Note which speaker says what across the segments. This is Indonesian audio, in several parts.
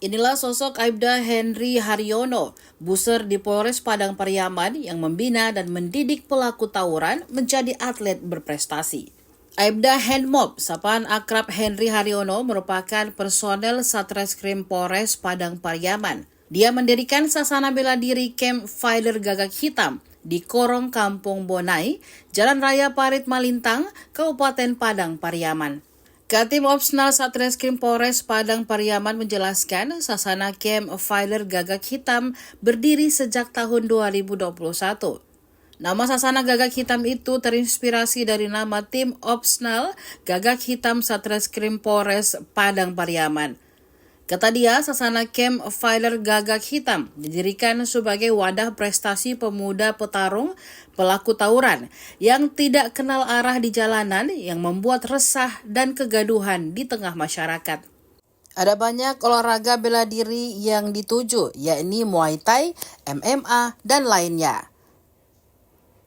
Speaker 1: Inilah sosok Aibda Henry Haryono, buser di Polres Padang Pariaman yang membina dan mendidik pelaku tawuran menjadi atlet berprestasi. Aibda Handmob, sapaan akrab Henry Haryono, merupakan personel Satreskrim Polres Padang Pariaman. Dia mendirikan sasana bela diri Camp Fighter Gagak Hitam di Korong Kampung Bonai, Jalan Raya Parit Malintang, Kabupaten Padang Pariaman. Katim Opsnal Satreskrim Polres Padang Pariaman menjelaskan sasana Camp Fighter Gagak Hitam berdiri sejak tahun 2021. Nama sasana Gagak Hitam itu terinspirasi dari nama Tim Opsnal Gagak Hitam Satreskrim Polres Padang Pariaman. Kata dia, sasana Camp Fighter Gagak Hitam didirikan sebagai wadah prestasi pemuda petarung pelaku tawuran yang tidak kenal arah di jalanan yang membuat resah dan kegaduhan di tengah masyarakat. Ada banyak olahraga bela diri yang dituju, yakni Muay Thai, MMA, dan lainnya.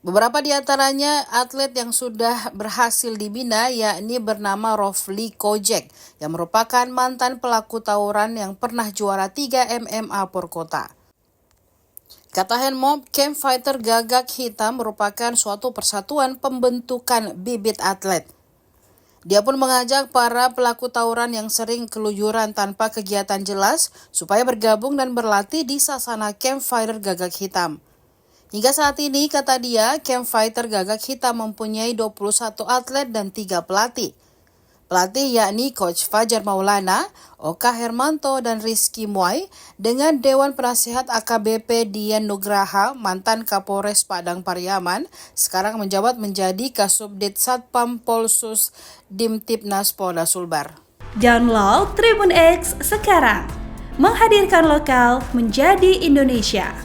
Speaker 1: Beberapa di antaranya atlet yang sudah berhasil dibina yakni bernama Rofli Kojek yang merupakan mantan pelaku tawuran yang pernah juara 3 MMA Porkota. Kata Handmob, Camp Fighter Gagak Hitam merupakan suatu persatuan pembentukan bibit atlet. Dia pun mengajak para pelaku tawuran yang sering keluyuran tanpa kegiatan jelas supaya bergabung dan berlatih di sasana Camp Fighter Gagak Hitam. Hingga saat ini, kata dia, Camp Fighter Gagak Hitam mempunyai 21 atlet dan 3 pelatih. Pelatih yakni Coach Fajar Maulana, Oka Hermanto, dan Rizky Muay, dengan Dewan Penasihat AKBP Dian Nugraha, mantan Kapolres Padang Pariaman, sekarang menjabat menjadi Kasubdit Satpam Polsus Dimtipnas Polda Sulbar.
Speaker 2: Download Tribun X sekarang, menghadirkan lokal menjadi Indonesia.